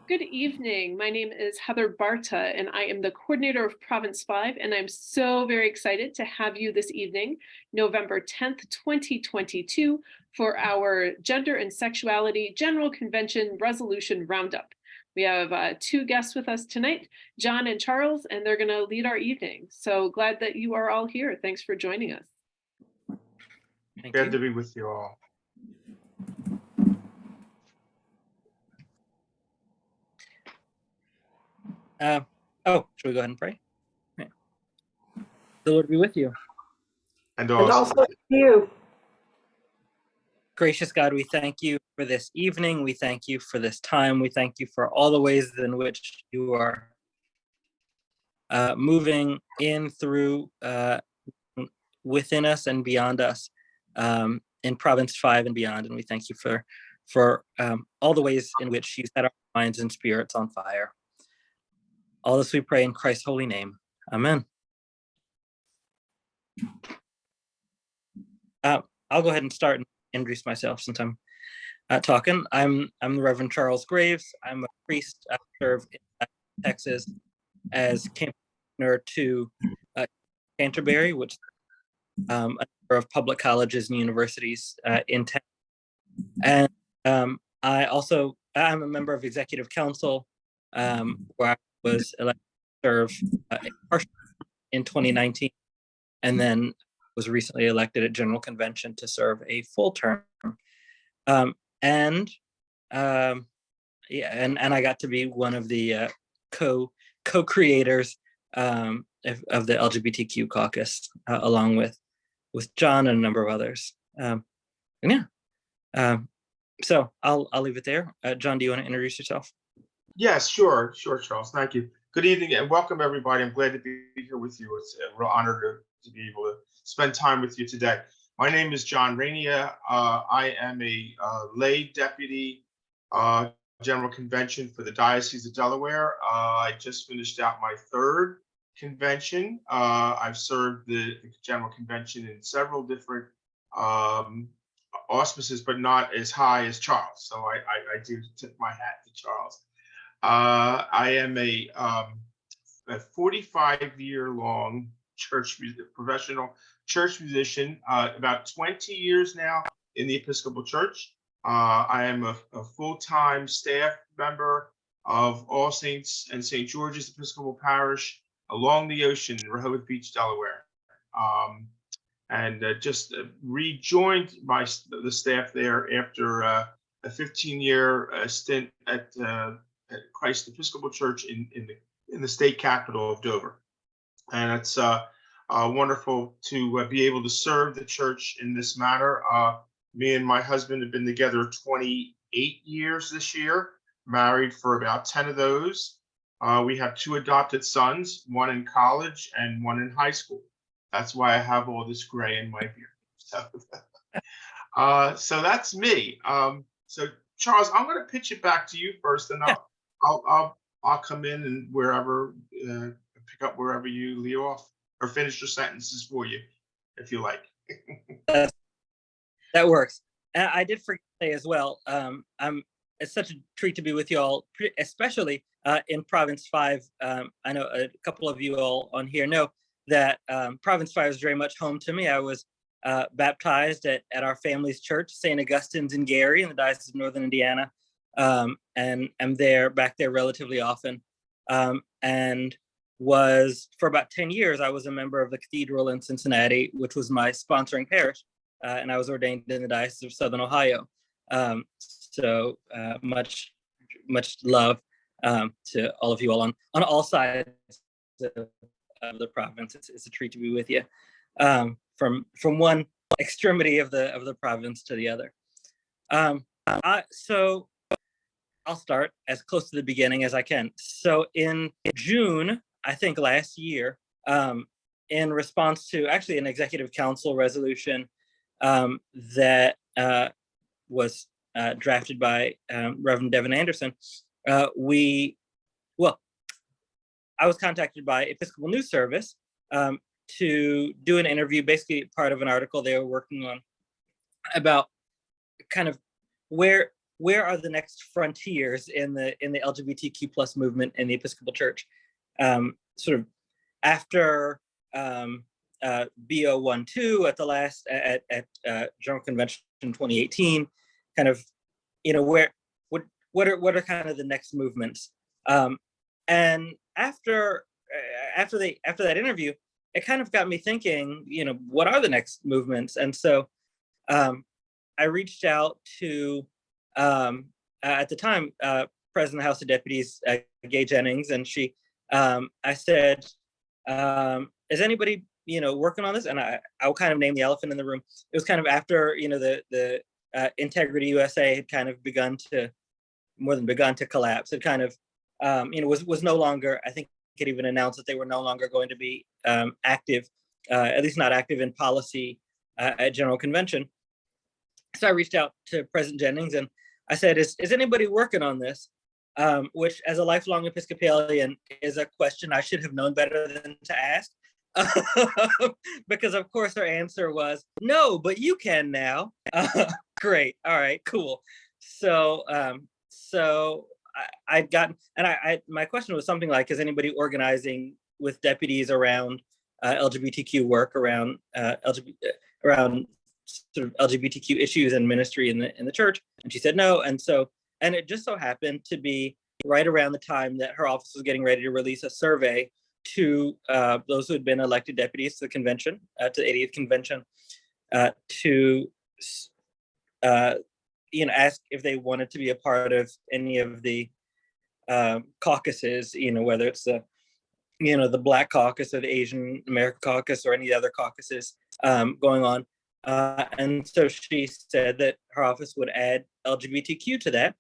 Good evening. My name is Heather Barta, and I am the coordinator of Province 5, and I'm so very excited to have you this evening, November 10th, 2022, for our Gender and Sexuality General Convention Resolution Roundup. We have two guests with us tonight, John and Charles, and they're going to lead our evening. So glad that you are all here. Thanks for joining us. Glad to be with you all. Should we go ahead and pray? Right. The Lord be with you. And also with you. Gracious God, we thank you for this evening. We thank you for this time. We thank you for all the ways in which you are moving in, through, within us and beyond us, in Province 5 and beyond. And we thank you for all the ways in which you set our minds and spirits on fire. All this we pray in Christ's holy name. Amen. I'll go ahead and start and introduce myself since I'm talking. I'm the Reverend Charles Graves. I'm a priest. I serve in Texas as campaigner to Canterbury, which a number of public colleges and universities in Texas. And I'm a member of Executive Council, where I was elected to serve in 2019, and then was recently elected at General Convention to serve a full term. And I got to be one of the co-creators of the LGBTQ Caucus, along with John and a number of others. So I'll leave it there. John, do you want to introduce yourself? Yes, sure, Charles. Thank you. Good evening and welcome everybody. I'm glad to be here with you. It's a real honor to be able to spend time with you today. My name is John Rainier. I am a lay deputy General Convention for the Diocese of Delaware. I just finished out my third convention. I've served the General Convention in several different auspices, but not as high as Charles. So I do tip my hat to Charles. I am a 45-year-long professional church musician, about 20 years now in the Episcopal Church. I am a full-time staff member of All Saints and St. George's Episcopal Parish along the ocean in Rehoboth Beach, Delaware. And just rejoined the staff there after a 15-year stint at Christ Episcopal Church in the state capital of Dover. And it's wonderful to be able to serve the church in this manner. Me and my husband have been together 28 years this year, married for about 10 of those. We have 2 adopted sons, one in college and one in high school. That's why I have all this gray in my beard. So that's me. So Charles, I'm going to pitch it back to you first, and I'll come in and pick up wherever you leave off, or finish your sentences for you, if you like. That works. And I did forget to say as well, it's such a treat to be with you all, especially in Province 5. I know a couple of you all on here know that Province 5 is very much home to me. I was baptized at our family's church, St. Augustine's in Gary in the Diocese of Northern Indiana, and I'm back there relatively often. And was, for about 10 years, I was a member of the Cathedral in Cincinnati, which was my sponsoring parish, and I was ordained in the Diocese of Southern Ohio. So much love to all of you all on all sides of the province. It's a treat to be with you, from one extremity of the province to the other. So I'll start as close to the beginning as I can. So in June, I think last year, in response to actually an Executive Council resolution that was drafted by Reverend Devin Anderson, I was contacted by Episcopal News Service to do an interview, basically part of an article they were working on about kind of where where are the next frontiers in the LGBTQ plus movement in the Episcopal Church? Sort of after BO12 at the last at General Convention in 2018, kind of, what are kind of the next movements? And after that interview, it kind of got me thinking, what are the next movements? And so I reached out to at the time President of the House of Deputies, Gay Jennings, and I said, is anybody working on this? And I'll kind of name the elephant in the room. It was kind of after the Integrity USA had kind of begun to collapse. It kind of was no longer, I think it even announced that they were no longer going to be active, at least not active in policy at General Convention. So I reached out to President Jennings and I said, is anybody working on this? Which, as a lifelong Episcopalian, is a question I should have known better than to ask. Because of course her answer was, no, but you can now. Great, all right, cool. So I'd gotten, and my question was something like, is anybody organizing with deputies around LGBTQ work, around sort of LGBTQ issues and ministry in the church? And she said no. And it just so happened to be right around the time that her office was getting ready to release a survey to those who had been elected deputies to the convention, to the 80th convention, to ask if they wanted to be a part of any of the caucuses, whether it's the Black Caucus or the Asian American Caucus or any other caucuses going on. And so she said that her office would add LGBTQ to that.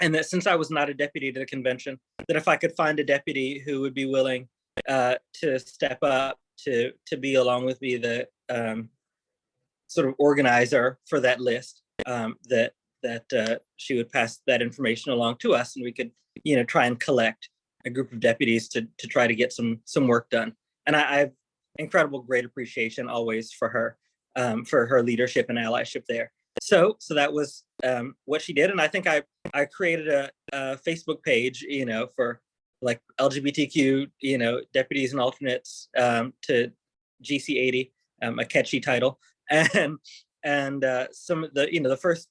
And that since I was not a deputy to the convention, that if I could find a deputy who would be willing to step up to be along with me the sort of organizer for that list, that she would pass that information along to us, and we could try and collect a group of deputies to try to get some work done. And I have incredible great appreciation always for her leadership and allyship there. So that was what she did, and I think I created a Facebook page, for like LGBTQ, deputies and alternates to GC80, a catchy title, and some of the first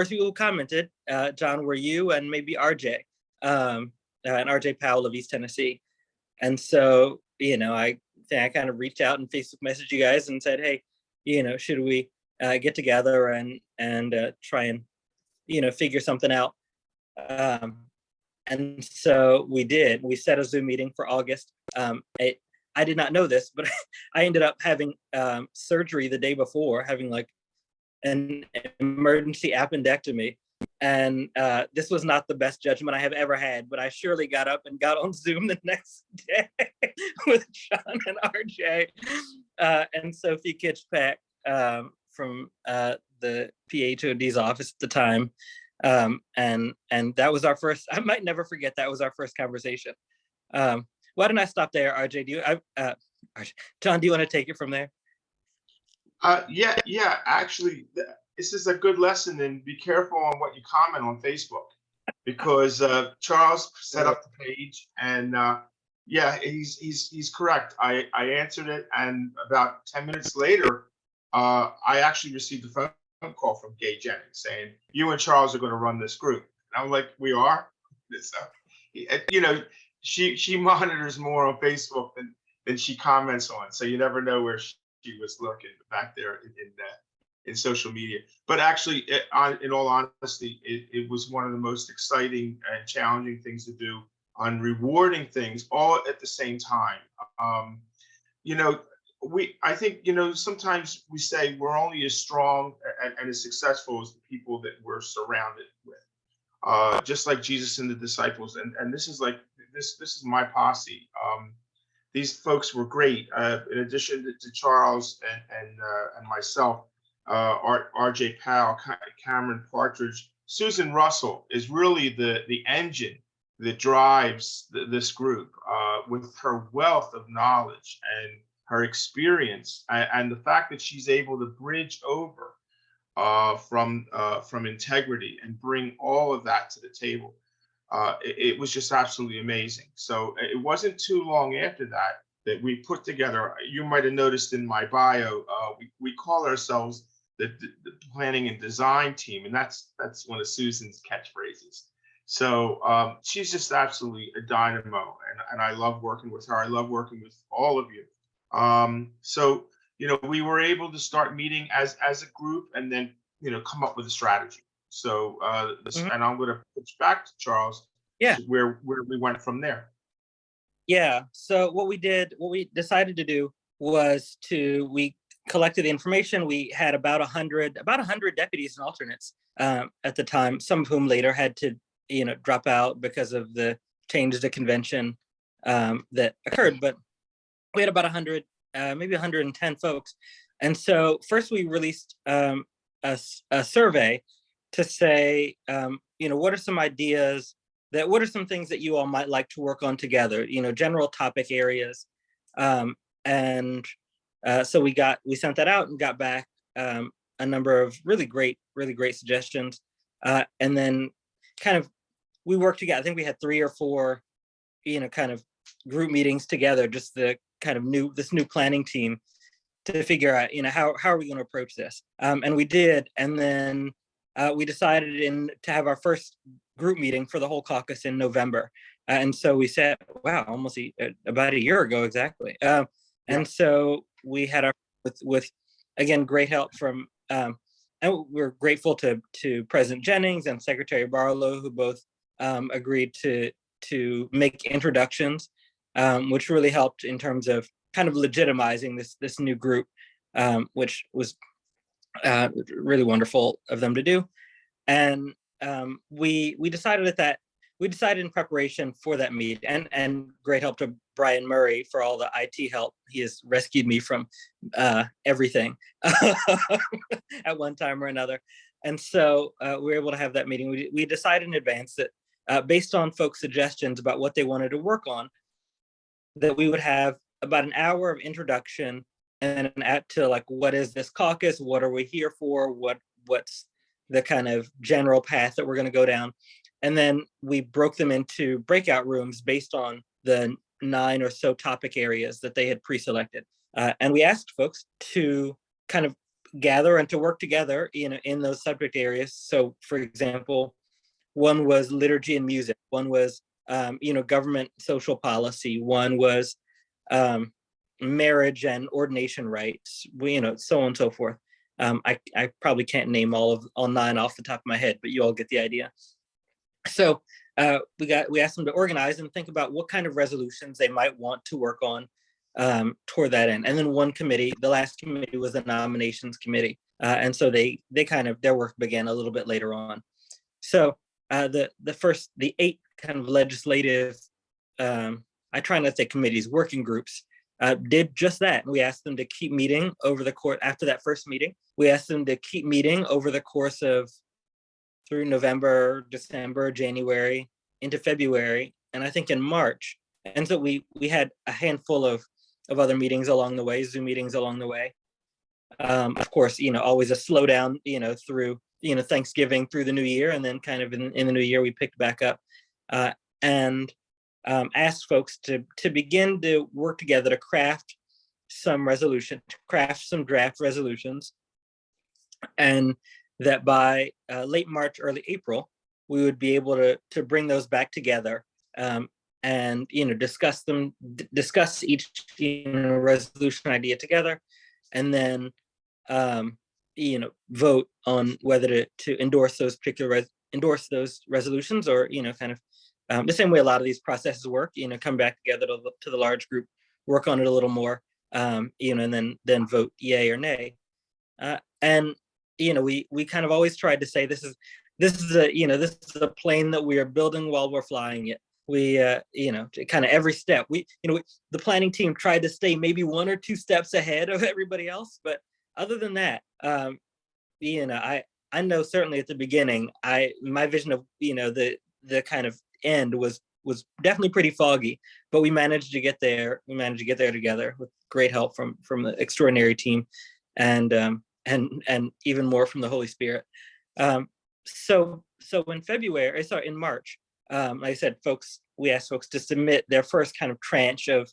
people who commented, John, were you and maybe RJ, and RJ Powell of East Tennessee, and so I kind of reached out and Facebook messaged you guys and said, hey, should we get together and try and figure something out. And so we did. We set a Zoom meeting for August. I did not know this, but I ended up having surgery the day before, having like an emergency appendectomy. And this was not the best judgment I have ever had, but I surely got up and got on Zoom the next day with John and RJ and Sophie Kitchpack from the PHOD's office at the time. And that was our first, I might never forget, that was our first conversation. Why don't I stop there, RJ? John, do you want to take it from there? Yeah, actually, this is a good lesson, and be careful on what you comment on Facebook, because Charles set up the page, and yeah, he's correct. I answered it, and about 10 minutes later, I actually received a phone call from Gay Jennings saying, you and Charles are going to run this group. And I'm like, we are? She monitors more on Facebook than she comments on. So you never know where she was lurking back there in social media. But actually, in all honesty, it was one of the most exciting and challenging things to do, on rewarding things all at the same time. I think, sometimes we say we're only as strong and as successful as the people that we're surrounded with, just like Jesus and the disciples. And this is like, this is my posse. These folks were great. In addition to Charles and myself, RJ Powell, Cameron Partridge, Susan Russell is really the engine that drives this group, with her wealth of knowledge and her experience, and the fact that she's able to bridge over from integrity and bring all of that to the table. It was just absolutely amazing. So it wasn't too long after that that we put together. You might have noticed in my bio, we call ourselves the planning and design team, and that's one of Susan's catchphrases. So she's just absolutely a dynamo, and I love working with her. I love working with all of you. So we were able to start meeting as a group, and then come up with a strategy. So and I'm going to pitch back to Charles. Yeah. To where we went from there. Yeah. So what we decided to do was we collected the information. We had about 100 deputies and alternates at the time, some of whom later had to drop out because of the change to convention that occurred. But we had about 100, maybe 110 folks. And so first we released a survey to say, what are some ideas what are some things that you all might like to work on together, general topic areas. And so we sent that out and got back a number of really great suggestions. And then kind of we worked together. I think we had 3 or 4, kind of group meetings together, just the kind of this new planning team to figure out, how are we going to approach this? And we did. And then we decided to have our first group meeting for the whole caucus in November. And so we said, wow, almost about a year ago, exactly. And so we had with again, great help from, and we're grateful to President Jennings and Secretary Barlow, who both agreed to make introductions, which really helped in terms of kind of legitimizing this new group, which was really wonderful of them to do. And we decided in preparation for that meet, and great help to Brian Murray for all the IT help. He has rescued me from everything at one time or another. And so we were able to have that meeting. We decided in advance that based on folks' suggestions about what they wanted to work on, that we would have about an hour of introduction and an add to like, what is this caucus? What are we here for? What's the kind of general path that we're going to go down? And then we broke them into breakout rooms based on the 9 or so topic areas that they had pre-selected. And we asked folks to kind of gather and to work together, in those subject areas. So for example, one was liturgy and music. One was, government social policy. One was marriage and ordination rights, so on and so forth. I probably can't name all 9 off the top of my head, but you all get the idea. So we asked them to organize and think about what kind of resolutions they might want to work on toward that end. And then one committee, the last committee, was the nominations committee, and so they kind of, their work began a little bit later on. So the 8 kind of legislative, I try not to say committees, working groups, did just that. We asked them to keep meeting over the course after that first meeting. We asked them to keep meeting over the course of through November, December, January, into February, and I think in March. And so we had a handful of other meetings along the way, Zoom meetings along the way. Of course, always a slowdown, through Thanksgiving through the new year, and then kind of in the new year we picked back up, and asked folks to begin to work together to craft some draft resolutions, and that by late March, early April, we would be able to bring those back together, and discuss each resolution idea together, and then vote on whether to endorse those resolutions, or kind of the same way a lot of these processes work. Come back together to the large group, work on it a little more, and then vote yay or nay. And we kind of always tried to say this is a plane that we are building while we're flying it. We kind of every step the planning team tried to stay maybe 1 or 2 steps ahead of everybody else, but other than that, I know certainly at the beginning, my vision of the kind of end was definitely pretty foggy, but we managed to get there. We managed to get there together with great help from the extraordinary team, and and even more from the Holy Spirit. So in March, like I said, we asked folks to submit their first kind of tranche of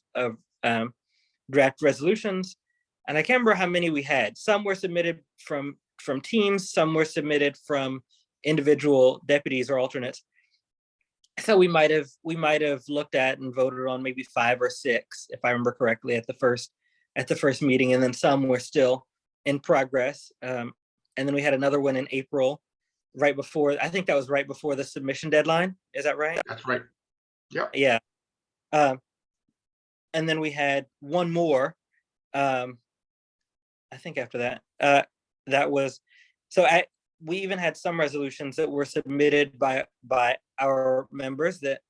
draft resolutions, and I can't remember how many we had. Some were submitted from teams, some were submitted from individual deputies or alternates. So we might have looked at and voted on maybe 5 or 6, if I remember correctly, at the first meeting, and then some were still in progress. And then we had another one in April, right before the submission deadline. Is that right? That's right. Yep. Yeah. And then we had one more. I think after that, we even had some resolutions that were submitted by our members that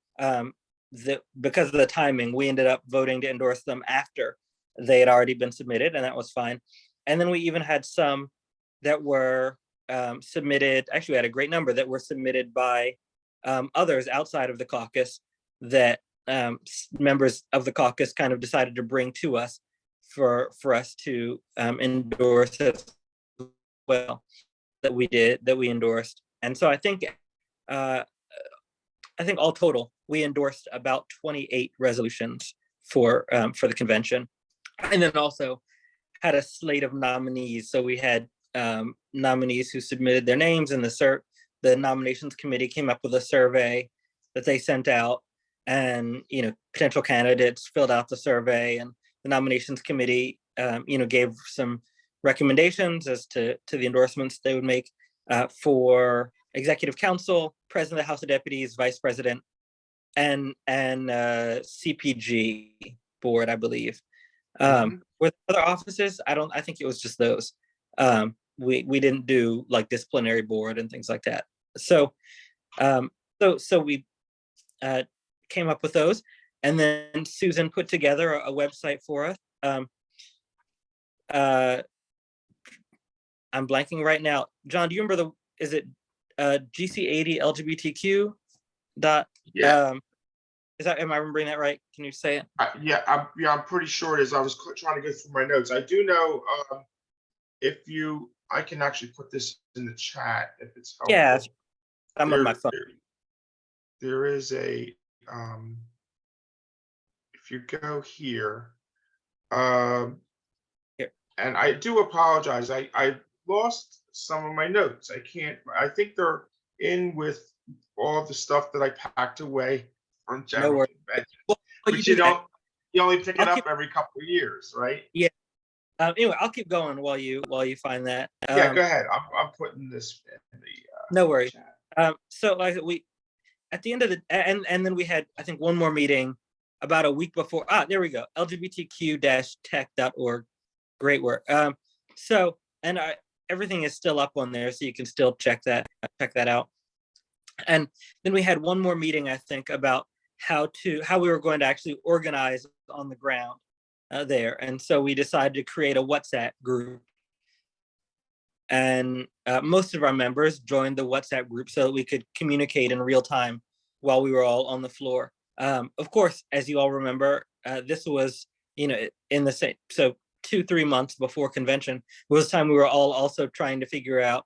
because of the timing, we ended up voting to endorse them after they had already been submitted, and that was fine. And then we even had some that were submitted. Actually, we had a great number that were submitted by others outside of the caucus that members of the caucus kind of decided to bring to us for us to endorse as well, that we endorsed. And so I think all total we endorsed about 28 resolutions for the convention, and then also had a slate of nominees. So we had nominees who submitted their names, and the nominations committee came up with a survey that they sent out, and potential candidates filled out the survey, and the nominations committee gave some recommendations as to the endorsements they would make for executive council, president of the House of Deputies, vice president, and CPG board, I believe. Were there other offices? I think it was just those. We didn't do like disciplinary board and things like that. So we came up with those, and then Susan put together a website for us. I'm blanking right now. John, do you remember is it GC80 LGBTQ dot? Yeah. Am I remembering that right? Can you say it? I'm pretty sure it is. I was trying to go through my notes. I do know I can actually put this in the chat if it's helpful. Yeah, I'm on my phone. There is a if you go here, and I do apologize. I lost some of my notes. I think they're in with all the stuff that I packed away from general convention. Well, but you only pick it up every couple of years, right? Yeah. Anyway, I'll keep going while you find that. Yeah, go ahead. I'm putting this in the no worries. chat. So like we at the end of and then we had, I think, one more meeting about a week before. There we go. LGBTQ-tech.org. Great work. So everything is still up on there, so you can still check that out. And then we had one more meeting, I think, about how we were going to actually organize on the ground there. And so we decided to create a WhatsApp group. And most of our members joined the WhatsApp group so that we could communicate in real time while we were all on the floor. Of course, as you all remember, this was, in the same, so 2-3 months before convention was the time we were all also trying to figure out,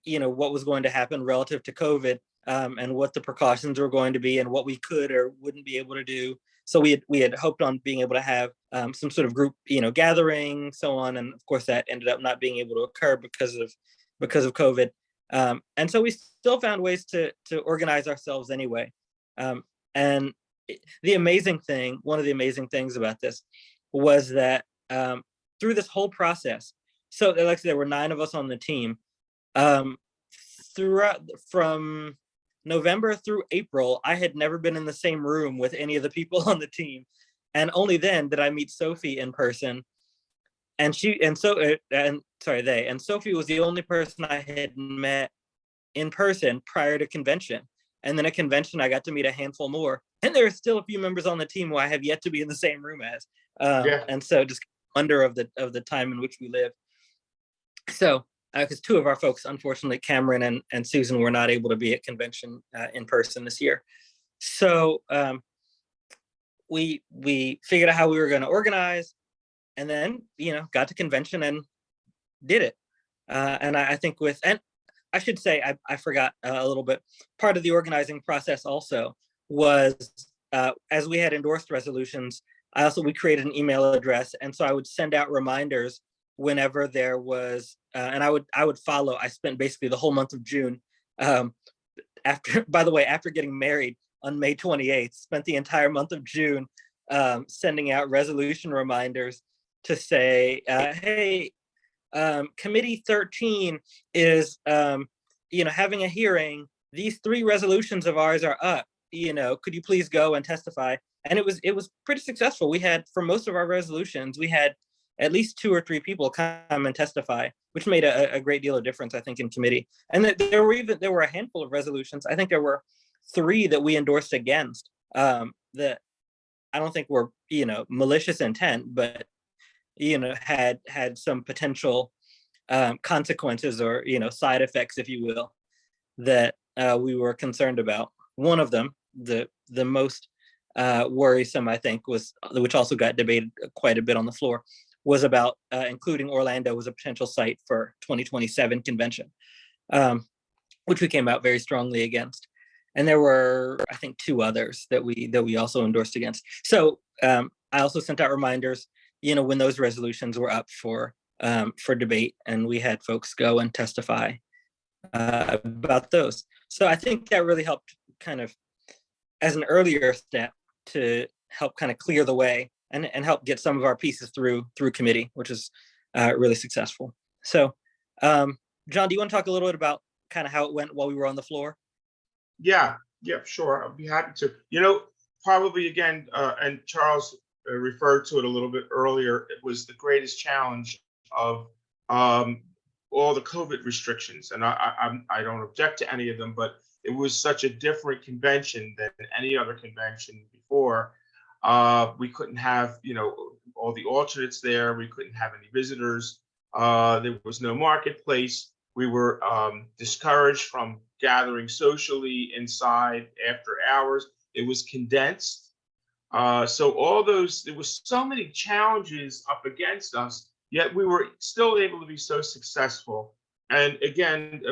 what was going to happen relative to COVID, and what the precautions were going to be and what we could or wouldn't be able to do. So we had hoped on being able to have some sort of group, gathering, so on. And of course that ended up not being able to occur because of COVID. And so we still found ways to organize ourselves anyway. And one of the amazing things about this was that through this whole process, so like I said, there were 9 of us on the team. Throughout from November through April, I had never been in the same room with any of the people on the team, and only then did I meet Sophie in person. And Sophie was the only person I had met in person prior to convention. And then at convention, I got to meet a handful more, and there are still a few members on the team who I have yet to be in the same room as. And so just wonder of the time in which we live. So. Because 2 of our folks, unfortunately, Cameron and Susan, were not able to be at convention in person this year. So we figured out how we were going to organize, and then got to convention and did it. And I think and I should say, I forgot a little bit. Part of the organizing process also was, as we had endorsed resolutions, we created an email address, and so I would send out reminders whenever there was, and I would follow. I spent basically the whole month of June, by the way, after getting married on May 28th, spent the entire month of June sending out resolution reminders to say, hey, committee 13 is having a hearing. These 3 resolutions of ours are up. Could you please go and testify? And it was pretty successful. We had, for most of our resolutions, we had at least 2 or 3 people come and testify, which made a great deal of difference, I think, in committee. And there were a handful of resolutions. I think there were 3 that we endorsed against, that I don't think were malicious intent, but had some potential consequences or side effects, if you will, that we were concerned about. One of them, the most worrisome, I think, was, which also got debated quite a bit on the floor, was about including Orlando as a potential site for 2027 convention, which we came out very strongly against. And there were, I think, 2 others that we also endorsed against. So I also sent out reminders, when those resolutions were up for debate, and we had folks go and testify about those. So I think that really helped, kind of as an earlier step, to help kind of clear the way and help get some of our pieces through committee, which is really successful. So John, do you want to talk a little bit about kind of how it went while we were on the floor? Yeah, sure. I'll be happy to. Probably again, and Charles referred to it a little bit earlier, it was the greatest challenge of all the COVID restrictions. And I don't object to any of them, but it was such a different convention than any other convention before. We couldn't have, all the alternates there. We couldn't have any visitors. There was no marketplace. We were discouraged from gathering socially inside after hours. It was condensed. So all those, there was so many challenges up against us, yet we were still able to be so successful. And again,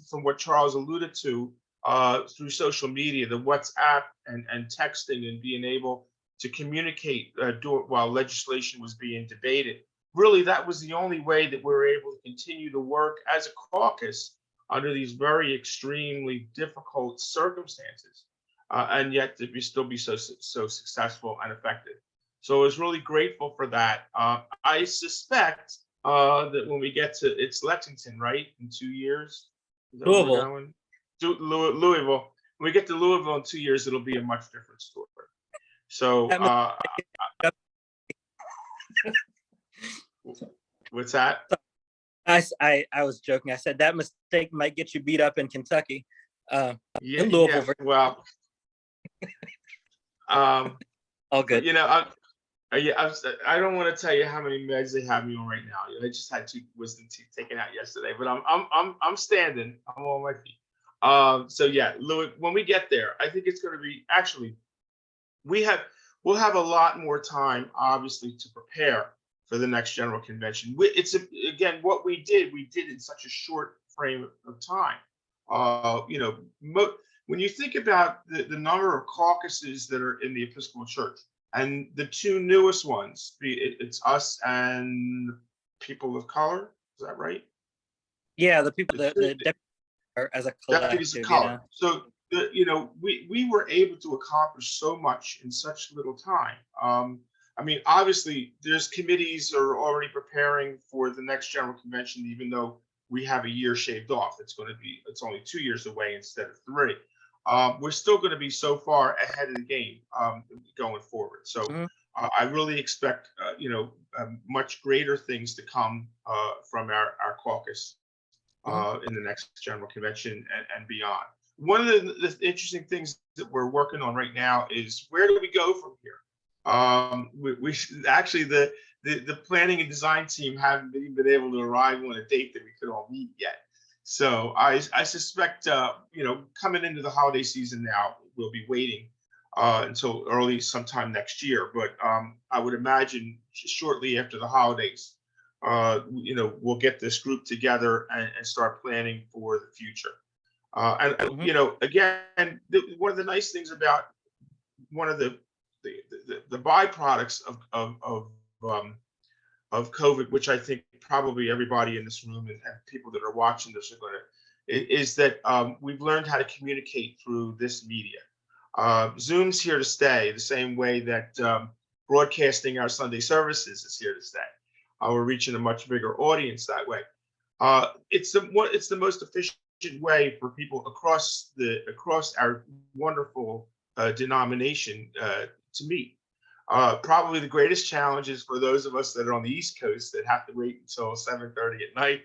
from what Charles alluded to, through social media, the WhatsApp and texting, and being able to communicate while legislation was being debated, really that was the only way that we were able to continue to work as a caucus under these very extremely difficult circumstances, and yet to still be so successful and effective. So I was really grateful for that. I suspect that when we get to, it's Lexington, right? In 2 years? Louisville. Louisville. When we get to Louisville in 2 years, it'll be a much different story. So what's that? I was joking. I said that mistake might get you beat up in Kentucky. In Louisville. Yeah, well, all good. I don't want to tell you how many meds they have me on right now. I just had 2 wisdom teeth taken out yesterday, but I'm standing. I'm on my feet. So yeah, Louis, when we get there, I think it's going to be, actually, we'll have a lot more time, obviously, to prepare for the next general convention. Again, what we did in such a short frame of time. When you think about the number of caucuses that are in the Episcopal Church, and the 2 newest ones, it's us and people of color. Is that right? Yeah, the people that as a deputies of color. So we were able to accomplish so much in such little time. Obviously, there's committees are already preparing for the next general convention, even though we have a year shaved off. It's only 2 years away instead of 3. We're still going to be so far ahead of the game going forward. So I really expect much greater things to come from our caucus in the next general convention and beyond. One of the interesting things that we're working on right now is, where do we go from here? We actually, the planning and design team haven't even been able to arrive on a date that we could all meet yet. So I suspect, coming into the holiday season now, we'll be waiting until early sometime next year. But I would imagine shortly after the holidays, we'll get this group together and start planning for the future. Mhm. Again, one of the nice things about one of the byproducts of COVID, which I think probably everybody in this room and people that are watching this are going to, is that we've learned how to communicate through this media. Zoom's here to stay, the same way that broadcasting our Sunday services is here to stay. We're reaching a much bigger audience that way. It's the most efficient way for people across our wonderful denomination to meet. Probably the greatest challenge is for those of us that are on the East Coast that have to wait until 7:30 at night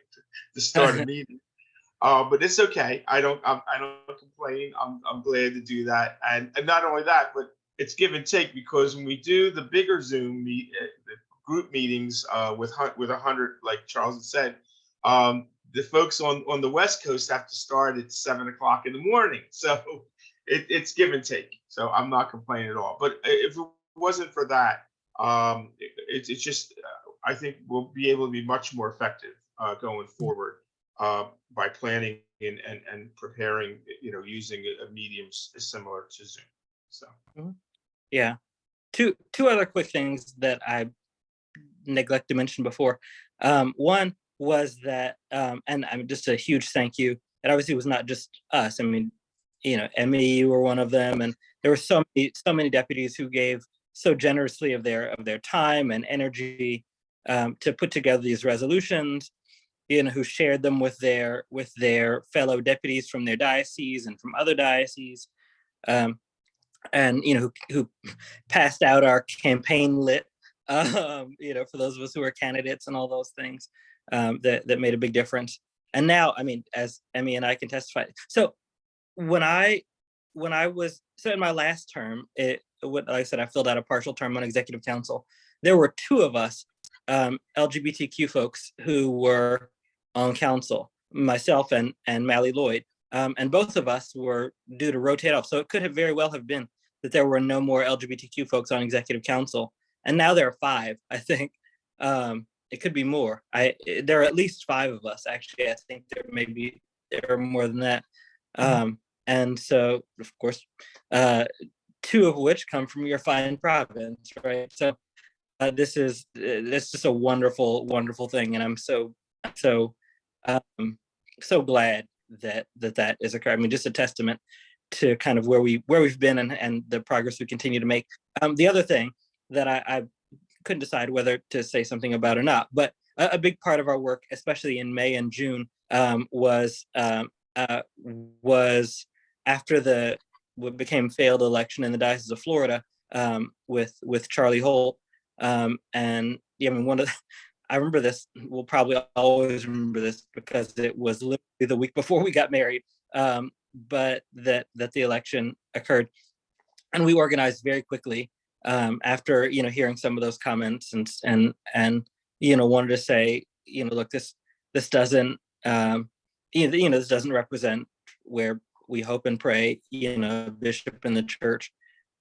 to start a meeting. But it's okay. I don't complain. I'm glad to do that. And not only that, but it's give and take, because when we do the bigger Zoom the group meetings with 100, like Charles had said, the folks on the West Coast have to start at 7 o'clock in the morning. So it's give and take. So I'm not complaining at all. But if it wasn't for that, it's just I think we'll be able to be much more effective going forward by planning and preparing, using a medium similar to Zoom. So Yeah. Two other quick things that I neglected to mention before. One was that, and I mean, just a huge thank you. It obviously was not just us. I mean, Emmy, you were one of them, and there were so many deputies who gave so generously of their time and energy to put together these resolutions. Who shared them with their fellow deputies from their diocese and from other dioceses, and who passed out our campaign lit, for those of us who are candidates and all those things, that made a big difference. And now, I mean, as Emmy and I can testify, so when I was in my last term, like I said, I filled out a partial term on executive council. There were two of us, LGBTQ folks, who were on council, myself and Mally Lloyd, and both of us were due to rotate off. So it could have very well have been that there were no more LGBTQ folks on executive council, and now there are 5. I think it could be more. There are at least 5 of us, actually. I think there are more than that. And so, of course, 2 of which come from your fine province, right? So this is just a wonderful, wonderful thing, and I'm so glad that is occurring. I mean, just a testament to kind of where we've been and the progress we continue to make. The other thing that I couldn't decide whether to say something about or not, but a big part of our work, especially in May and June, was after what became failed election in the Diocese of Florida, with Charlie Holt, and yeah, I mean, I remember this. We'll probably always remember this because it was literally the week before we got married. But that the election occurred, and we organized very quickly after hearing some of those comments and wanted to say, look, this doesn't this doesn't represent where we hope and pray bishop in the church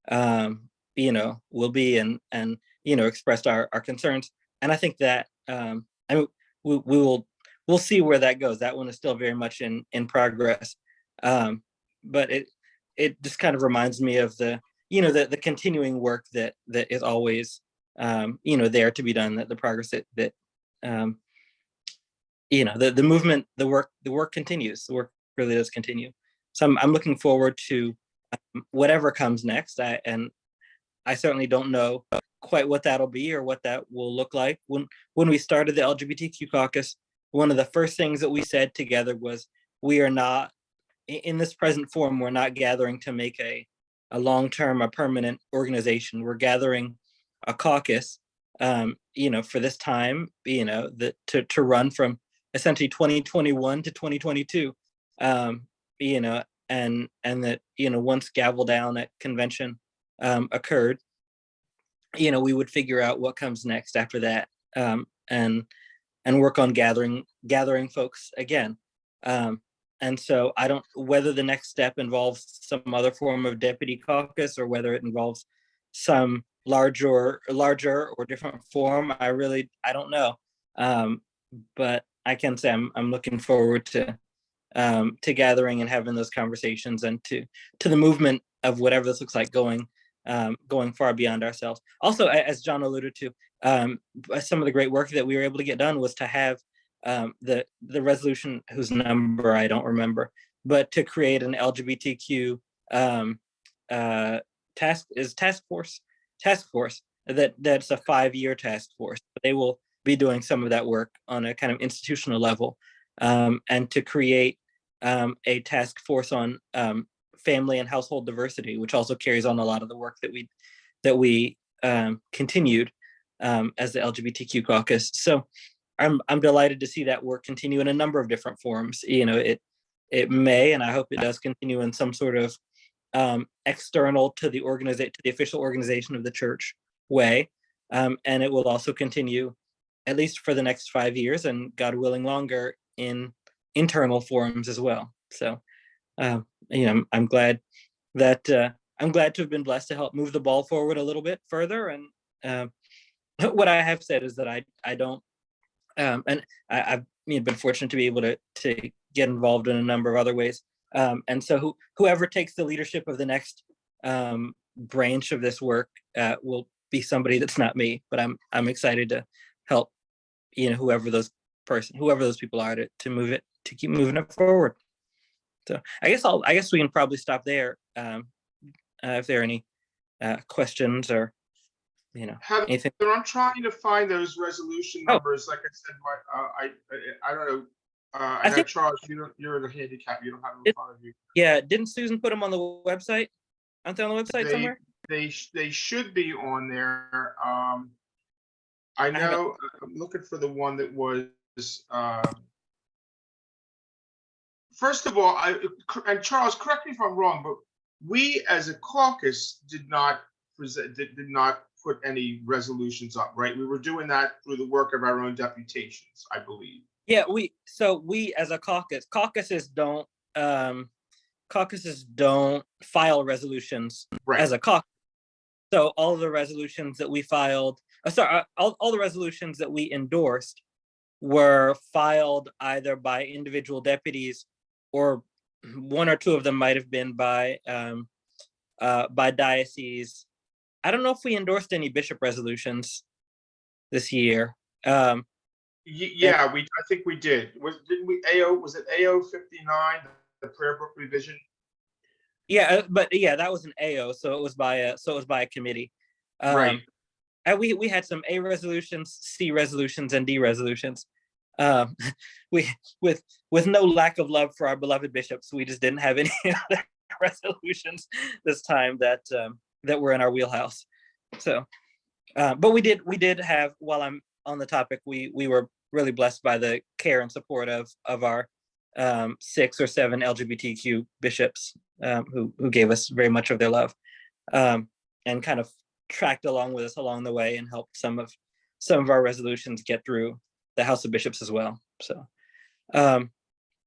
will be, and expressed our concerns. And I think that I mean, we'll see where that goes. That one is still very much in progress, but it just kind of reminds me of the continuing work that is always there to be done. That the progress that the movement, the work continues. The work really does continue. So I'm looking forward to whatever comes next. I certainly don't know quite what that'll be or what that will look like. When we started the LGBTQ Caucus, one of the first things that we said together was, we are not, in this present form, we're not gathering to make a long-term, a permanent organization. We're gathering a caucus, for this time, to run from essentially 2021 to 2022, and that, once gavel down at convention occurred, we would figure out what comes next after that, and work on gathering folks again. And so I don't, whether the next step involves some other form of deputy caucus or whether it involves some larger or different form, I don't know. But I can say I'm looking forward to gathering and having those conversations, and to the movement of whatever this looks like going far beyond ourselves. Also, as John alluded to, some of the great work that we were able to get done was to have the resolution, whose number I don't remember, but to create an LGBTQ task force that's a 5-year task force. They will be doing some of that work on a kind of institutional level, and to create a task force on family and household diversity, which also carries on a lot of the work that we continued as the LGBTQ Caucus. So I'm delighted to see that work continue in a number of different forms. It may, and I hope it does, continue in some sort of external to the official organization of the church way, and it will also continue at least for the next 5 years, and God willing longer, in internal forums as well. So I'm glad to have been blessed to help move the ball forward a little bit further. And what I have said is that I don't, and I've been fortunate to be able to get involved in a number of other ways. And so whoever takes the leadership of the next branch of this work will be somebody that's not me, but I'm excited to help, whoever those people are, to move it, to keep moving it forward. So I guess we can probably stop there. If there are any questions or anything. I'm trying to find those resolution numbers. Like I said, I don't know. I know, Charles, you're the handicap. You don't have them in front of you. Yeah, didn't Susan put them on the website? Aren't they on the website somewhere? They should be on there. I know. I'm looking for the one that was. First of all, and Charles, correct me if I'm wrong, but we as a caucus did not put any resolutions up, right? We were doing that through the work of our own deputations, I believe. Yeah, we as a caucuses don't file resolutions as a caucus. So all the resolutions that we filed, all the resolutions that we endorsed were filed either by individual deputies, or one or two of them might have been by diocese. I don't know if we endorsed any bishop resolutions this year. I think we did. Didn't we? Was it AO 59, the prayer book revision? Yeah, but that was an AO, so it was by a committee. Right. And we had some A resolutions, C resolutions, and D resolutions. We with no lack of love for our beloved bishops, we just didn't have any other resolutions this time that were in our wheelhouse. So, but we did have, while I'm on the topic, we were really blessed by the care and support of our 6 or 7 LGBTQ bishops who gave us very much of their love, and kind of tracked along with us along the way, and helped some of our resolutions get through the House of Bishops as well. So, but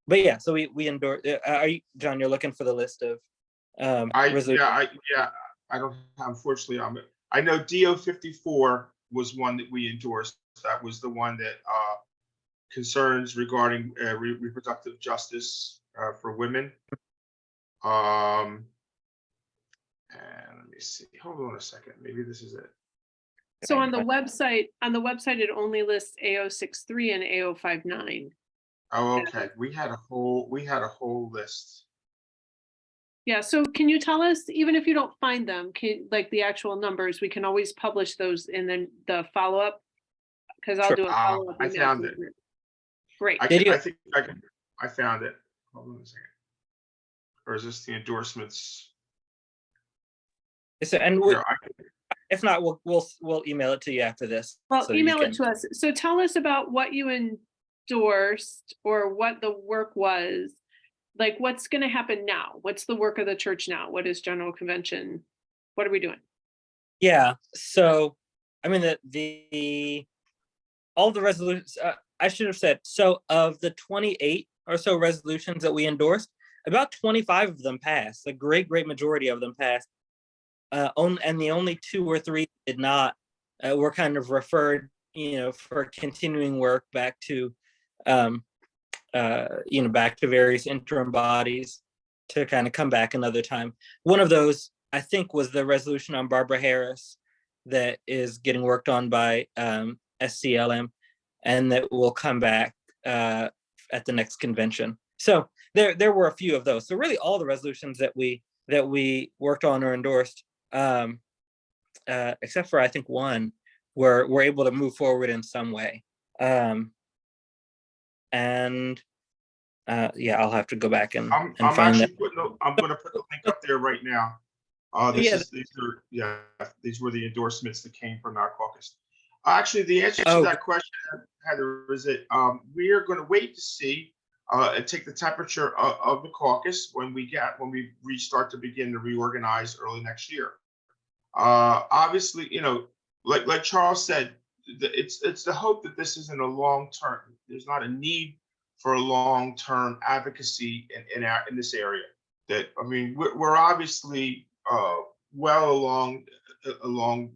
yeah, so we endorse. Are you, John? You're looking for the list of resolutions? I don't. Unfortunately, I know DO 54 was one that we endorsed. That was the one that concerns regarding reproductive justice for women. And let me see. Hold on a second. Maybe this is it. So on the website, it only lists AO63 and AO59. Oh, okay. We had a whole list. Yeah. So can you tell us, even if you don't find them, like the actual numbers, we can always publish those in the follow-up, because I'll do a follow-up. I found it. Great. I think I found it. Hold on a second. Or is this the endorsements? And if not, we'll email it to you after this. Well, so email it to us. So tell us about what you endorsed, or what the work was. Like, what's going to happen now? What's the work of the church now? What is General Convention? What are we doing? Yeah. So, I mean, all the resolutions, I should have said, so of the 28 or so resolutions that we endorsed, about 25 of them passed. A great majority of them passed. And the only 2 or 3 did not, were kind of referred for continuing work back to, back to various interim bodies to kind of come back another time. One of those, I think, was the resolution on Barbara Harris that is getting worked on by SCLM, and that will come back at the next convention. So there were a few of those. So really, all the resolutions that we worked on or endorsed, except for I think one, were able to move forward in some way. I'll have to go back and I'm find that. actually I'm going to put the link up there right now. These were the endorsements that came from our caucus. Actually, the answer to that question, Heather, is that we are going to wait to see and take the temperature of the caucus when we restart to begin to reorganize early next year. Obviously, like Charles said, it's the hope that this isn't a long term. There's not a need for a long term advocacy in this area. That, I mean, we're obviously well along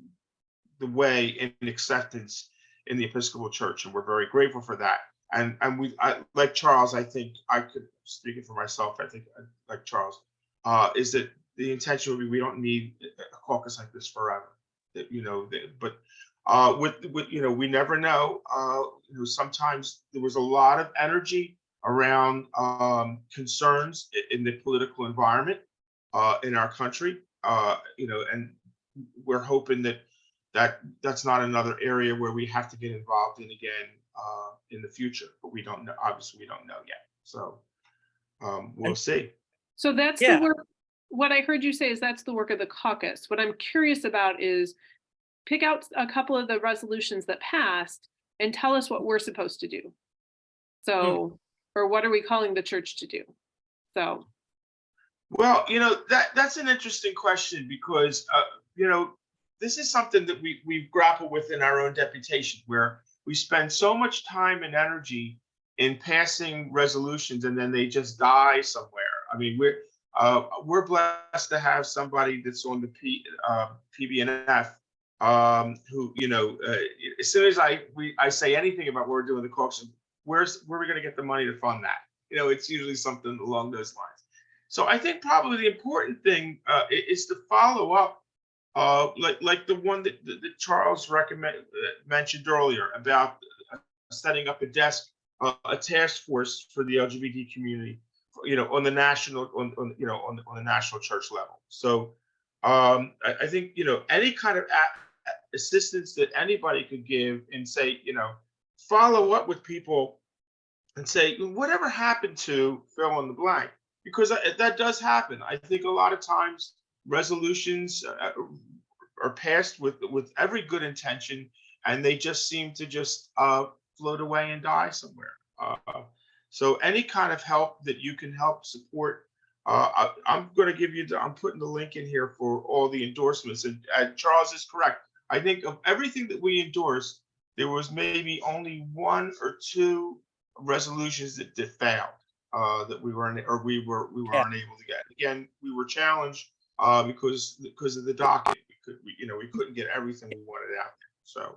the way in acceptance in the Episcopal Church, and we're very grateful for that. And like Charles, I think I could, speaking for myself, I think like Charles, is that the intention would be we don't need a caucus like this forever. That, but we never know. Sometimes there was a lot of energy around concerns in the political environment in our country. And we're hoping that's not another area where we have to get involved in again in the future. But we don't know. Obviously, we don't know yet. So we'll see. So that's the work. What I heard you say is that's the work of the caucus. What I'm curious about is pick out a couple of the resolutions that passed and tell us what we're supposed to do. So, or what are we calling the church to do? So. Well, that's an interesting question because, this is something that we grapple with in our own deputation, where we spend so much time and energy in passing resolutions and then they just die somewhere. I mean, we're blessed to have somebody that's on the PBNF who, as soon as I say anything about what we're doing the caucus, where are we going to get the money to fund that? It's usually something along those lines. So I think probably the important thing is to follow up, like the one that Charles mentioned earlier about setting up a task force for the LGBT community, on the national on the national church level. So I think any kind of assistance that anybody could give and say, follow up with people and say, whatever happened to fill in the blank, because that does happen. I think a lot of times resolutions are passed with every good intention, and they just seem to just float away and die somewhere. So any kind of help that you can help support, I'm going to give you. I'm putting the link in here for all the endorsements. And Charles is correct. I think of everything that we endorsed, there was maybe only one or two resolutions that failed. That we were unable to get. Again, we were challenged because of the docket. We couldn't get everything we wanted out there. So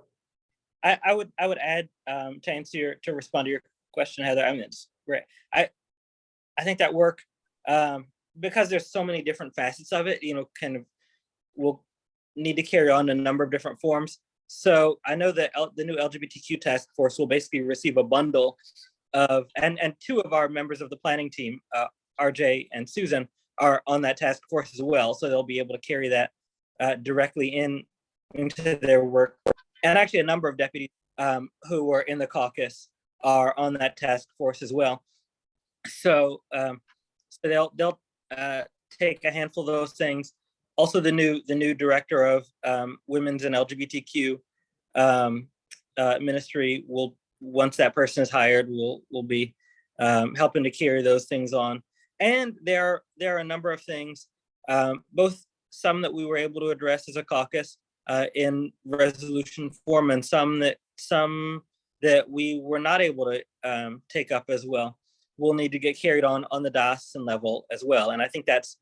I would add to respond to your question, Heather. I mean, it's great. I think that work, because there's so many different facets of it, kind of will need to carry on in a number of different forms. So I know that the new LGBTQ task force will basically receive a bundle of, and two of our members of the planning team, RJ and Susan, are on that task force as well. So they'll be able to carry that directly into their work. And actually a number of deputies who were in the caucus are on that task force as well. So they'll take a handful of those things. Also, the new director of women's and LGBTQ ministry will, once that person is hired, will be helping to carry those things on. And there are a number of things, both some that we were able to address as a caucus in resolution form, and some that we were not able to take up as well, will need to get carried on the diocesan level as well. And I think that's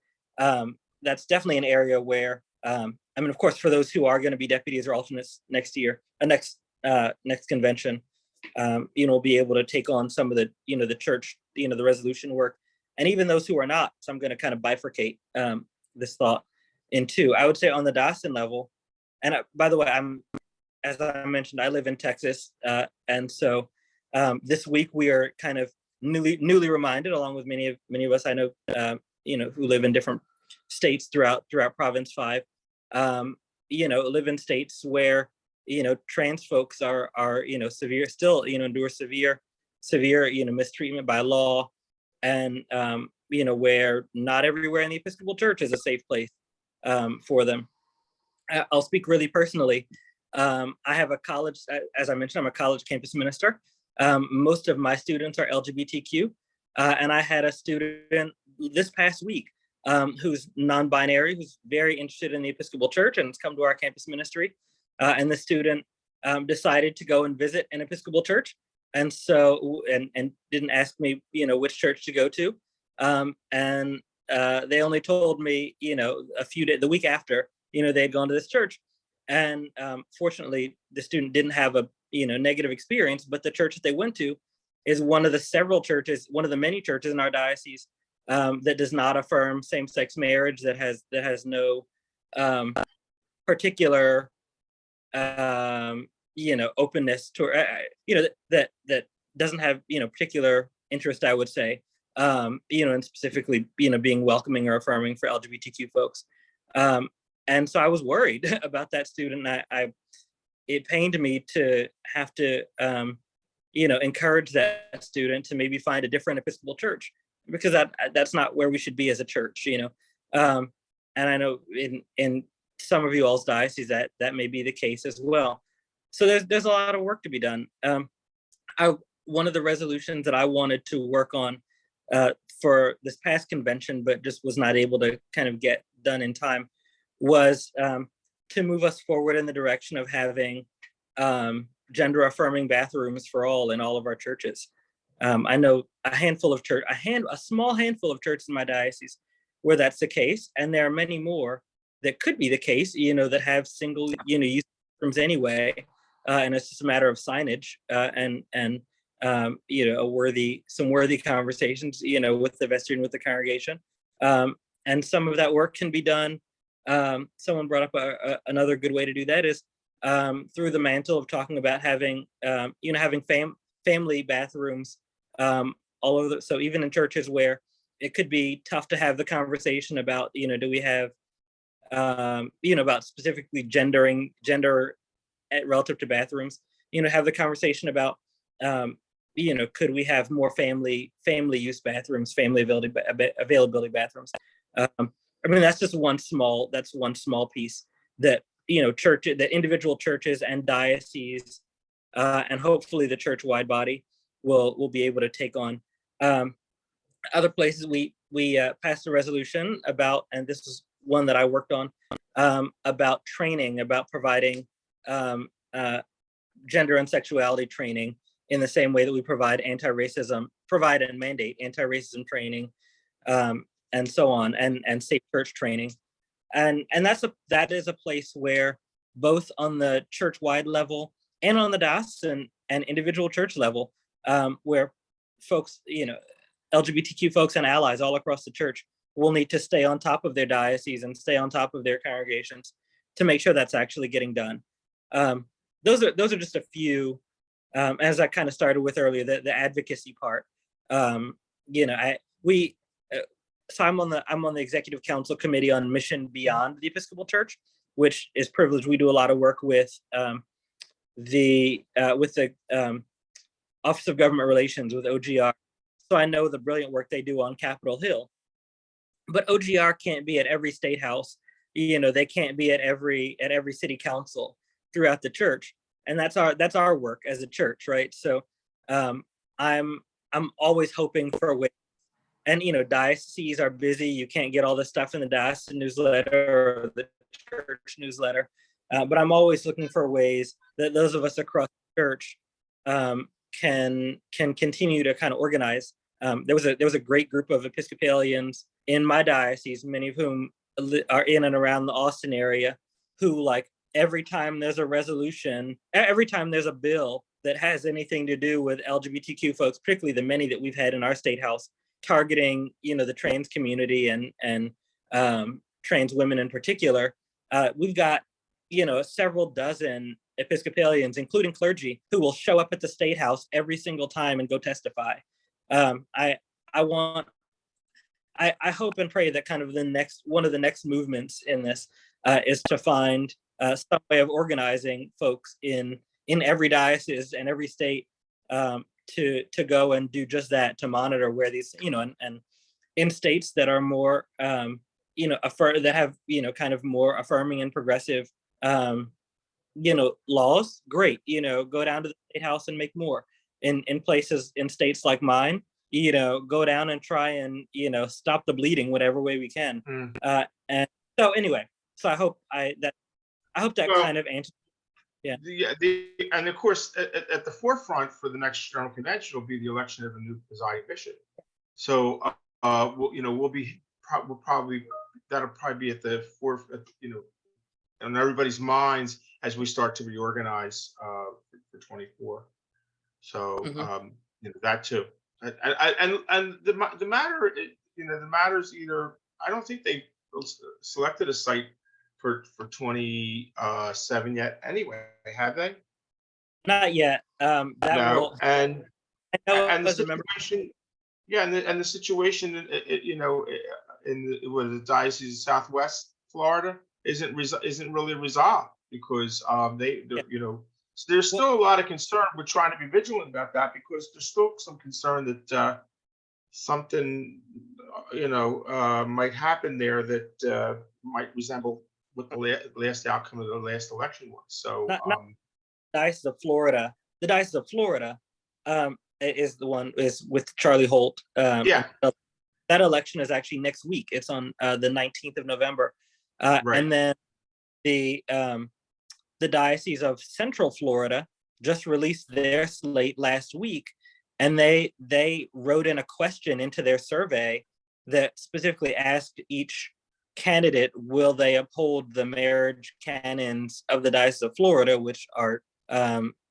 definitely an area where, of course, for those who are going to be deputies or alternates next year, next next convention, we'll be able to take on some of the, the church, the resolution work, and even those who are not. So I'm going to kind of bifurcate this thought in two. I would say on the diocesan level, and by the way, as I mentioned, I live in Texas, and so this week we are kind of newly reminded, along with many of us I know, who live in different states throughout Province 5, live in states where trans folks are severe, still endure severe mistreatment by law, and where not everywhere in the Episcopal Church is a safe place for them. I'll speak really personally. I have a college, as I mentioned, I'm a college campus minister. Most of my students are LGBTQ, and I had a student this past week who's non-binary, who's very interested in the Episcopal Church and has come to our campus ministry. And the student decided to go and visit an Episcopal church, and so and didn't ask me, which church to go to, and they only told me, a few days, the week after, they had gone to this church, and fortunately, the student didn't have a negative experience, but the church that they went to is one of the several churches, one of the many churches in our diocese that does not affirm same-sex marriage, that has no particular openness to, that doesn't have, particular interest, I would say, and specifically, being welcoming or affirming for LGBTQ folks. And so I was worried about that student. It pained me to have to, encourage that student to maybe find a different Episcopal church, because that's not where we should be as a church, and I know in some of you all's diocese that may be the case as well. So there's a lot of work to be done. One of the resolutions that I wanted to work on for this past convention, but just was not able to kind of get done in time, was to move us forward in the direction of having gender affirming bathrooms for all in all of our churches. I know a small handful of churches in my diocese where that's the case, and there are many more that could be the case, that have single, use bathrooms anyway, and it's just a matter of signage and some worthy conversations, with the vestry and with the congregation, and some of that work can be done. Someone brought up another good way to do that is through the mantle of talking about having, having family bathrooms all over. So even in churches where it could be tough to have the conversation about, do we have, about specifically gender relative to bathrooms, have the conversation about, could we have more family use bathrooms, family availability bathrooms. That's just one small piece that, that individual churches and dioceses, and hopefully the church-wide body will be able to take on. Other places we passed a resolution about, and this is one that I worked on, about training, about providing gender and sexuality training in the same way that we provide and mandate anti-racism training, and so on, and safe church training. And that is a place where both on the church-wide level and on the diocesan and individual church level, where folks, LGBTQ folks and allies all across the church will need to stay on top of their diocese and stay on top of their congregations to make sure that's actually getting done. Those are just a few, as I kind of started with earlier, the advocacy part. So I'm on the Executive Council Committee on Mission Beyond the Episcopal Church, which is privileged. We do a lot of work with the Office of Government Relations, with OGR. So I know the brilliant work they do on Capitol Hill. But OGR can't be at every state house. They can't be at every city council throughout the church, and that's our work as a church, right? So I'm always hoping for a way. And dioceses are busy. You can't get all the stuff in the diocesan newsletter or the church newsletter. But I'm always looking for ways that those of us across the church can continue to kind of organize. There was a great group of Episcopalians in my diocese, many of whom are in and around the Austin area, who every time there's a resolution, every time there's a bill that has anything to do with LGBTQ folks, particularly the many that we've had in our state house, targeting, the trans community and trans women in particular, we've got, several dozen Episcopalians, including clergy, who will show up at the state house every single time and go testify. I hope and pray that kind of one of the next movements in this is to find some way of organizing folks in every diocese and every state to go and do just that, to monitor where these, and in states that are more, that have, kind of more affirming and progressive, laws, great, go down to the state house and make more. In places, in states like mine, go down and try and, stop the bleeding whatever way we can. And so anyway, so I hope that Well, kind of answers. Yeah. And of course, at the forefront for the next General Convention will be the election of a new presiding bishop. So, that'll probably be at the forefront, on everybody's minds as we start to reorganize for 24. So, that too. And the matter, the matter's either, I don't think they selected a site for 27 yet anyway, have they? Not yet. That No. will. And the As a member. situation, yeah, and the situation, with the Diocese of Southwest Florida isn't really resolved, because there's still a lot of concern. We're trying to be vigilant about that, because there's still some concern that something might happen there that might resemble what the last outcome of the last election was. So Diocese of Florida. The Diocese of Florida is the one is with Charlie Holt. Yeah. That election is actually next week. It's on the 19th of November. Right. And then the Diocese of Central Florida just released their slate last week, and they wrote in a question into their survey that specifically asked each candidate, will they uphold the marriage canons of the Diocese of Florida, which are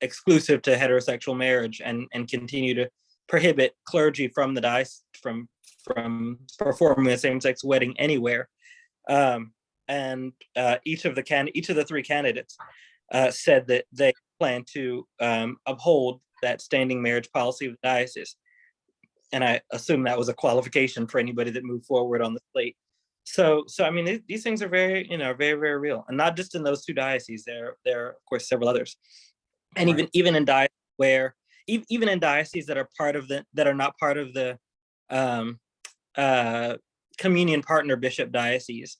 exclusive to heterosexual marriage, and continue to prohibit clergy from the diocese from performing a same-sex wedding anywhere. And each of the three candidates said that they plan to uphold that standing marriage policy of the diocese. And I assume that was a qualification for anybody that moved forward on the slate. So I mean, these things are very, very, very real, and not just in those two dioceses. There are of course several others, and Right. even in dioceses where even in dioceses that are not part of the communion partner bishop diocese,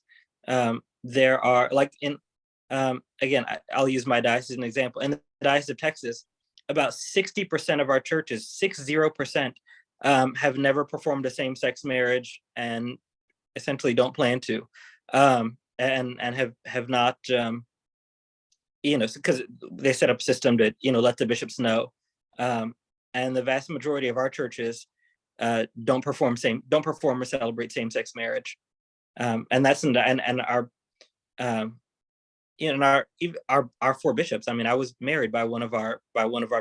there are, like, in again, I'll use my diocese as an example. In the Diocese of Texas, about 60% of our churches, 60%, have never performed a same-sex marriage, and essentially don't plan to, and have not, because they set up a system to, let the bishops know. And the vast majority of our churches don't perform or celebrate same-sex marriage. And that's and our our four bishops. I mean, I was married by one of our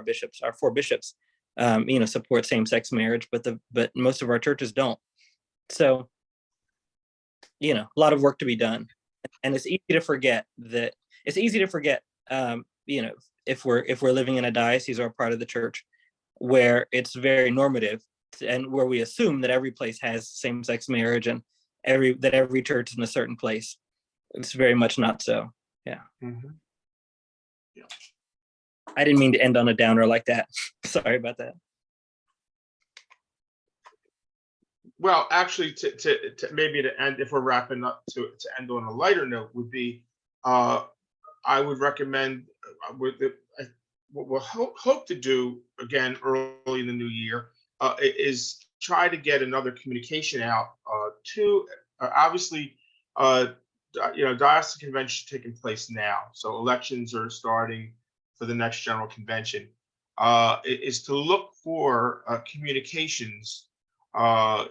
bishops. Our four bishops, support same-sex marriage, but most of our churches don't. So, a lot of work to be done, and it's easy to forget that. It's easy to forget, if we're living in a diocese or a part of the church where it's very normative, and where we assume that every place has same-sex marriage, and every church is in a certain place. It's very much not so. Yeah. Mm-hmm. Yeah. I didn't mean to end on a downer like that. Sorry about that. Well, actually, to maybe to end, if we're wrapping up, to end on a lighter note, would be, I would recommend, what we'll hope to do again early in the new year, is try to get another communication out to, obviously, diocesan convention taking place now, so elections are starting for the next general convention. Is to look for communications,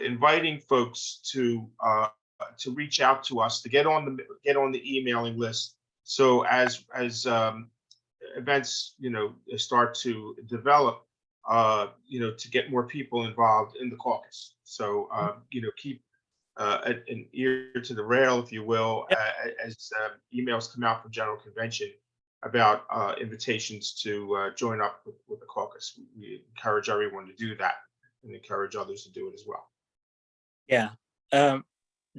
inviting folks to reach out to us, to get on the emailing list, So as events, start to develop, to get more people involved in the caucus. So, keep an ear to the rail, if you will, Yep. as emails come out from General Convention about invitations to join up with the caucus. We encourage everyone to do that and encourage others to do it as well. Yeah.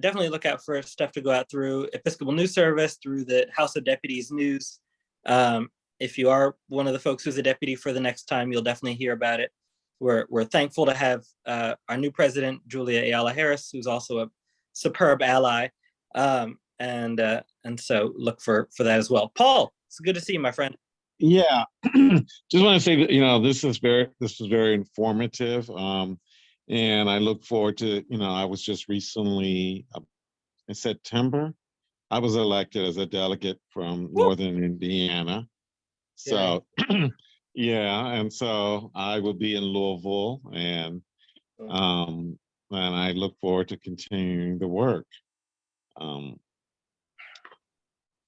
Definitely look out for stuff to go out through Episcopal News Service, through the House of Deputies News. If you are one of the folks who's a deputy for the next time, you'll definitely hear about it. We're thankful to have our new president, Julia Ayala Harris, who's also a superb ally. And so look for that as well. Paul, it's good to see you, my friend. Yeah, just want to say that this was very informative, and I look forward to I was just recently in September, I was elected as a delegate from Northern Indiana, so yeah, and so I will be in Louisville, and I look forward to continuing the work.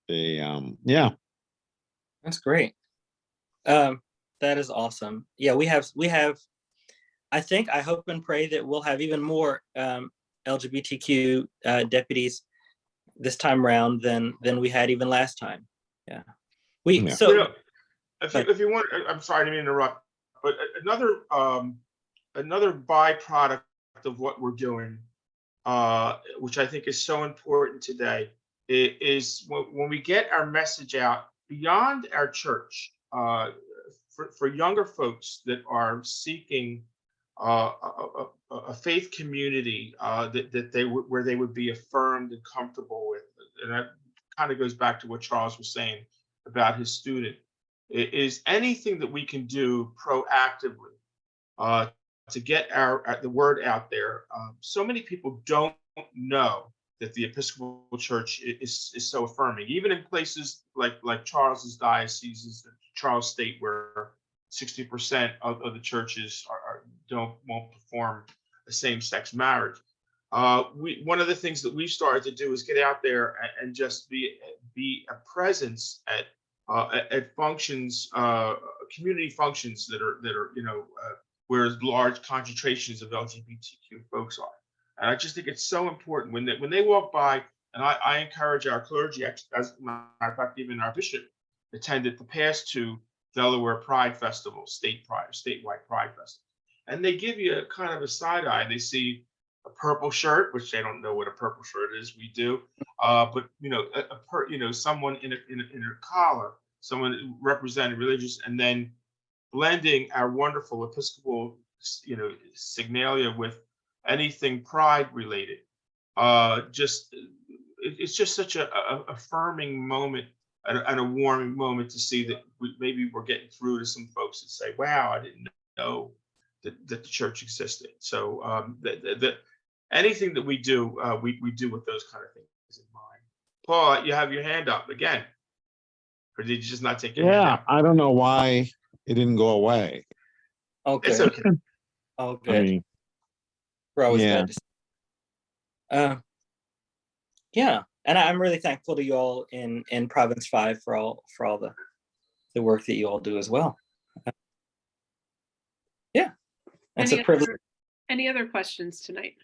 Yeah. That's great. That is awesome. Yeah, we have, I hope and pray that we'll have even more LGBTQ deputies this time around than we had even last time. Yeah. So if you want, I'm sorry to interrupt, but another byproduct of what we're doing, which I think is so important today, is when we get our message out beyond our church, for younger folks that are seeking a faith community where they would be affirmed and comfortable with, and that kind of goes back to what Charles was saying about his student. Is anything that we can do proactively to get the word out there. So many people don't know that the Episcopal Church is so affirming, even in places like Charles's diocese, Charles State, where 60% of the churches won't perform a same-sex marriage. One of the things that we started to do is get out there and just be a presence at functions, community functions that are where large concentrations of LGBTQ folks are. And I just think it's so important when they walk by, and I encourage our clergy, as a matter of fact, even our bishop attended the past two Delaware Pride Festivals, statewide Pride Festival. And they give you a kind of a side eye. They see a purple shirt, which they don't know what a purple shirt is. We do, but someone in a collar, someone representing religious, and then blending our wonderful Episcopal, signalia with anything Pride related. It's just such a affirming moment and a warming moment to see that maybe we're getting through to some folks that say, "Wow, I didn't know that the church existed." So anything that we do, we do with those kind of things in mind. Paul, you have your hand up again, or did you just not take your hand Yeah, up? I don't know why it didn't go away. Okay. It's okay. Oh, good. I mean, We're always yeah. glad to see. Yeah, and I'm really thankful to you all in Province 5 for all the work that you all do as well. Yeah, it's a privilege. Any other questions tonight?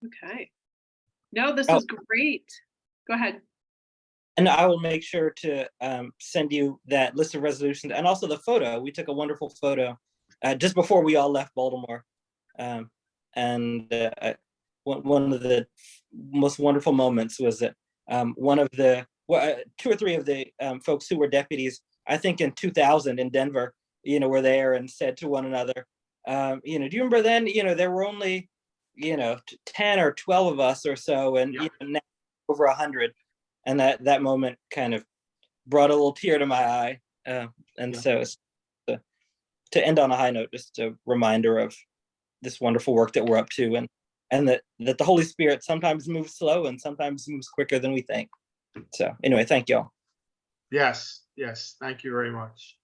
Okay. No, this was great. Go ahead. And I will make sure to send you that list of resolutions and also the photo. We took a wonderful photo just before we all left Baltimore. One of the most wonderful moments was that one of the two or three of the folks who were deputies, I think in 2000 in Denver, were there and said to one another, do you remember then, there were only, 10 or 12 of us or so, and now over 100. And that moment kind of brought a little tear to my eye. So to end on a high note, just a reminder of this wonderful work that we're up to, and that the Holy Spirit sometimes moves slow and sometimes moves quicker than we think. So anyway, thank you all. Yes. Thank you very much.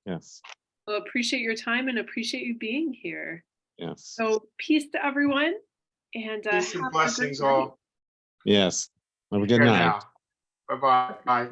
Yes. Well, appreciate your time and appreciate you being here. Yes. So peace to everyone, and Peace and blessings all. Yes. Have a good Care night. now. Bye-bye. Bye.